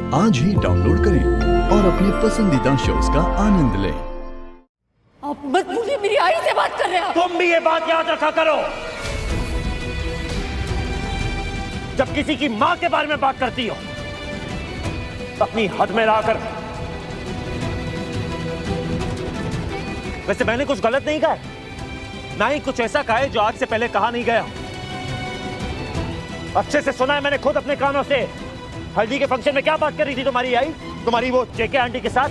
आज ही डाउनलोड करें और अपने पसंदीदा शोज का आनंद लें। आप मत भूलिए मेरी आई से बात कर रहे हैं। तुम भी ये बात याद रखा करो, जब किसी की मां के बारे में बात करती हो अपनी हद में रहकर। वैसे मैंने कुछ गलत नहीं कहा, ना ही कुछ ऐसा कहा है जो आज से पहले कहा नहीं गया। अच्छे से सुना है मैंने खुद अपने कानों से। हल्दी के फंक्शन में क्या बात कर रही थी तुम्हारी आई, तुम्हारी वो जेके आंटी के साथ?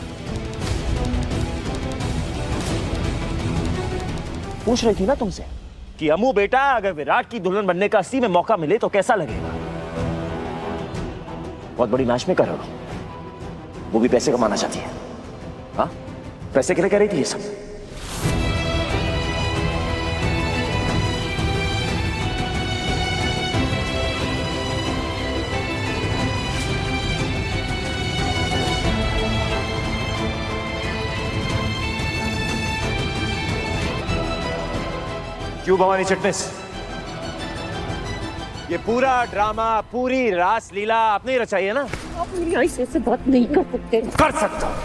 पूछ रही थी ना तुमसे कि अम्मू बेटा, अगर विराट की दुल्हन बनने का 80 में मौका मिले तो कैसा लगेगा? बहुत बड़ी मैच में कर रहा हूं, वो भी पैसे कमाना चाहती है। हाँ, पैसे के लिए कह रही थी ये सब। क्यों भवानी चिटनिस? ये पूरा ड्रामा, पूरी रास लीला आपने ही रचाई है ना? आप मेरी आई से ऐसे बात नहीं कर सकते। कर सकता हूं,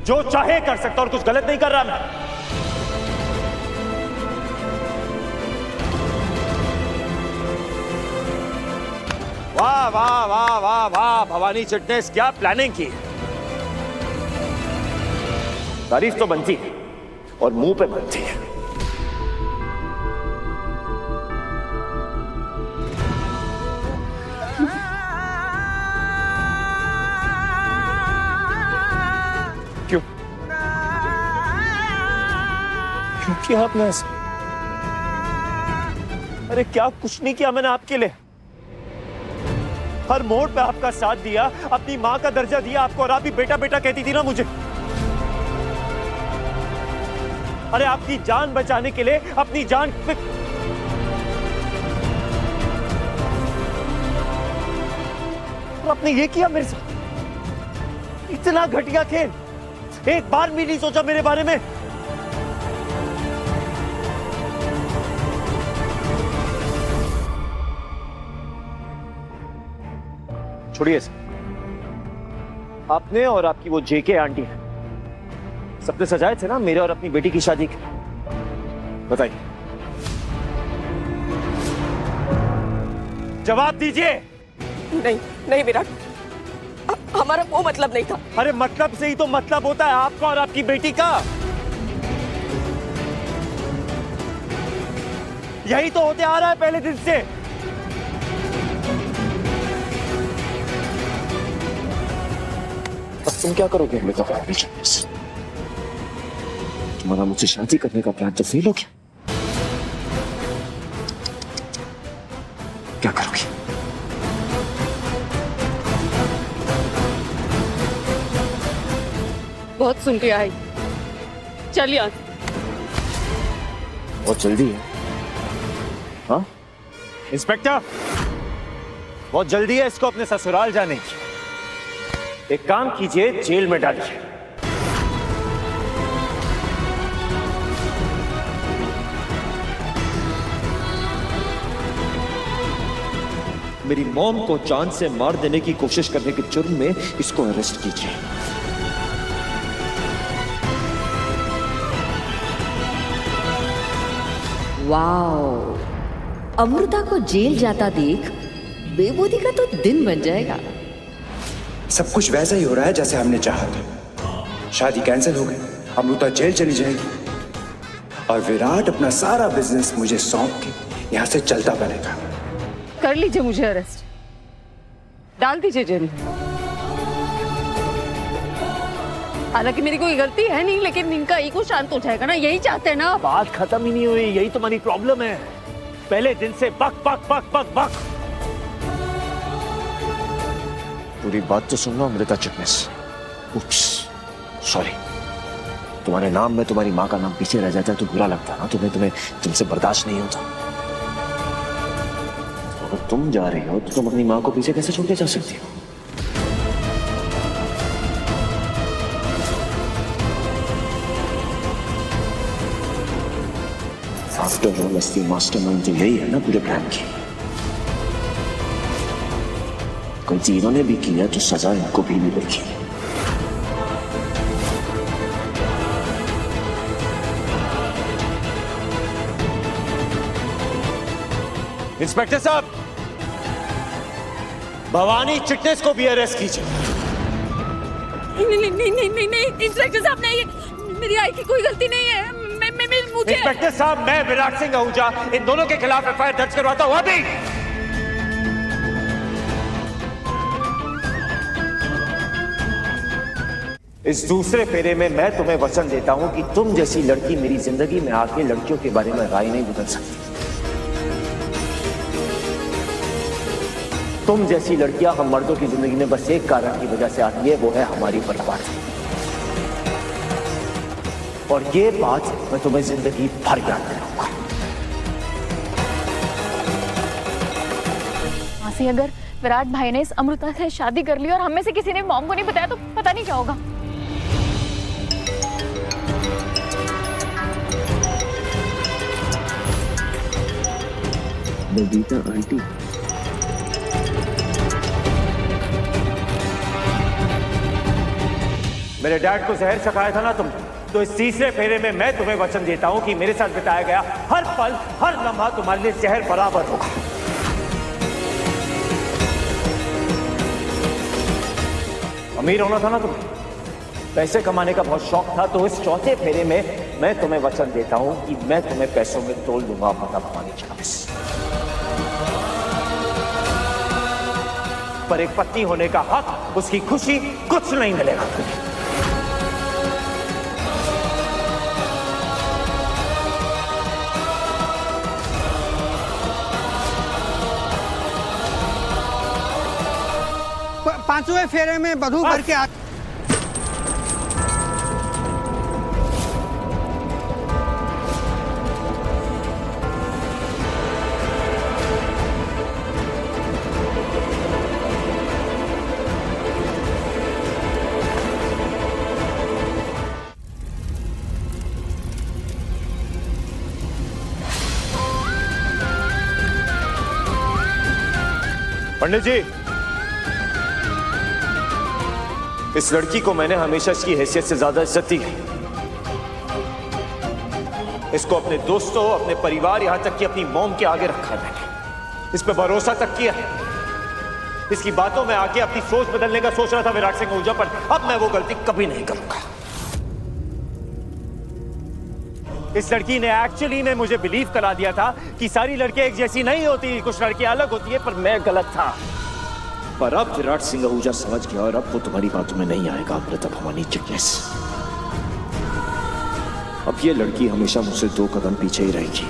जो चाहे कर सकता, और कुछ गलत नहीं कर रहा मैं। वाह वाह वाह वाह वाह भवानी चिटनिस, क्या प्लानिंग की। तारीफ तो बनती है और मुंह पे बनती है। क्यों क्यों किया आपने ऐसा? अरे क्या कुछ नहीं किया मैंने आपके लिए। हर मोड़ पे आपका साथ दिया, अपनी मां का दर्जा दिया आपको, और आप भी बेटा बेटा कहती थी ना मुझे। अरे आपकी जान बचाने के लिए अपनी जान पे आपने ये किया मेरे साथ। इतना घटिया खेल, एक बार भी नहीं सोचा मेरे बारे में। छोड़िए इसे। आपने और आपकी वो जेके आंटी है, सपने सजाए थे ना मेरे और अपनी बेटी की शादी के। बताइए, जवाब दीजिए। नहीं नहीं विराट, हमारा वो मतलब नहीं था। अरे मतलब से ही तो मतलब होता है आपका और आपकी बेटी का। यही तो होते आ रहा है पहले दिन से। अब तुम क्या करोगे? तुम्हारा मुझसे शादी करने का प्लान तो फेल हो गया। क्या करोगे? बहुत सुन के आई, चल यहाँ। बहुत जल्दी है। हाँ इंस्पेक्टर, बहुत जल्दी है इसको अपने ससुराल जाने की। एक काम कीजिए, जेल में डालिए। मेरी मॉम को जान से मार देने की कोशिश करने के जुर्म में इसको अरेस्ट कीजिए। वाओ, अमृता को जेल जाता देख बेबूदी का तो दिन बन जाएगा। सब कुछ वैसा ही हो रहा है जैसे हमने चाहा था। शादी कैंसिल हो गई, अमृता जेल चली जाएगी और विराट अपना सारा बिजनेस मुझे सौंप के यहाँ से चलता बनेगा। कर लीजिए मुझे अरेस्ट, डाल दीजिए जेल। हालांकि मेरी कोई गलती है नहीं, लेकिन इनका ईगो शांत हो जाएगा ना, यही चाहते हैं ना। बात खत्म ही नहीं हुई, यही तुम्हारी प्रॉब्लम है। पहले दिन से बक बक बक बक बक। पूरी बात तो सुन लो अमृता चिटनिस। उप्स, सॉरी। तुम्हारे नाम में तुम्हारी माँ का नाम पीछे रह जाता है तो बुरा लगता है ना तुम्हें तुमसे बर्दाश्त नहीं होता। अगर तुम जा रही हो तो तुम अपनी माँ को पीछे कैसे छोड़ के जा सकती हो? आफ्टर ऑल असली मास्टरमाइंड तो यही है ना पूरे प्लान की। गलती इन्होंने भी की है तो सजा इनको भी मिलेगी। इंस्पेक्टर साहब, भवानी चिटनेस को भी अरेस्ट कीजिए। नहीं इंस्पेक्टर साहब, नहीं, मेरी आई की कोई गलती नहीं है। मुझे इंस्पेक्टर साहब, मैं विराट सिंह आहूजा इन दोनों के खिलाफ एफआईआर दर्ज करवाता हूं अभी। इस दूसरे फेरे में मैं तुम्हें वचन देता हूं कि तुम जैसी लड़की मेरी जिंदगी में आके लड़कियों के बारे में राय नहीं बदल सकती। तुम जैसी लड़कियां हम मर्दों की जिंदगी में बस एक कारण की वजह से आती है, वो है हमारी बर्बादी। और ये बात मैं तुम्हें जिंदगी भर याद रखूंगा। मासी, अगर विराट भाई ने इस अमृता से शादी कर ली और हम में से किसी ने मॉम को नहीं बताया तो पता नहीं क्या होगा। बबीता आंटी, मेरे डैड को जहर छकाया था ना तुम, तो इस तीसरे फेरे में मैं तुम्हें वचन देता हूं कि मेरे साथ बिताया गया हर पल हर लम्हा तुम्हारे लिए जहर बराबर होगा। अमीर होना था ना तुम्हें, पैसे कमाने का बहुत शौक था, तो इस चौथे फेरे में मैं तुम्हें वचन देता हूं कि मैं तुम्हें पैसों में तोल दूंगा माता भवानी चिटनेस। पर एक पत्नी होने का हक, उसकी खुशी कुछ नहीं मिलेगा तुम्हें। पांचवें फेरे में बधू भर के पंडित जी, इस लड़की को मैंने हमेशा इसकी हैसियत से ज्यादा इज्जत दी है। इसको अपने दोस्तों, अपने परिवार, यहां तक कि अपनी मॉम के आगे रखा है मैंने। इस पे भरोसा तक किया है। इसकी बातों में आके अपनी सोच बदलने का सोच रहा था विराट सिंह आहूजा, पर अब मैं वो गलती कभी नहीं करूंगा। इस लड़की ने एक्चुअली में मुझे बिलीव करा दिया था कि सारी लड़कियां एक जैसी नहीं होती, कुछ लड़कियां अलग होती है, पर मैं गलत था। पर अब विराट सिंह आहूजा समझ गया और अब वो तुम्हारी बातों में नहीं आएगा अमृता भवानी चिटनेस। अब ये लड़की हमेशा मुझसे 2 कदम पीछे ही रहेगी।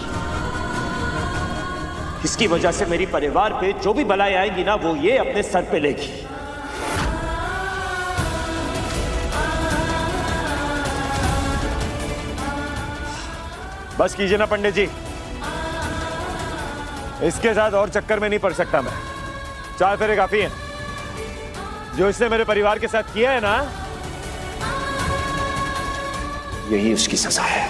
इसकी वजह से मेरी परिवार पे जो भी बलाएं आएंगी ना, वो ये अपने सर पे लेगी। बस कीजिए ना पंडित जी, इसके साथ और चक्कर में नहीं पड़ सकता मैं। 4 फेरे काफी हैं। जो इसने मेरे परिवार के साथ किया है ना, यही उसकी सजा है।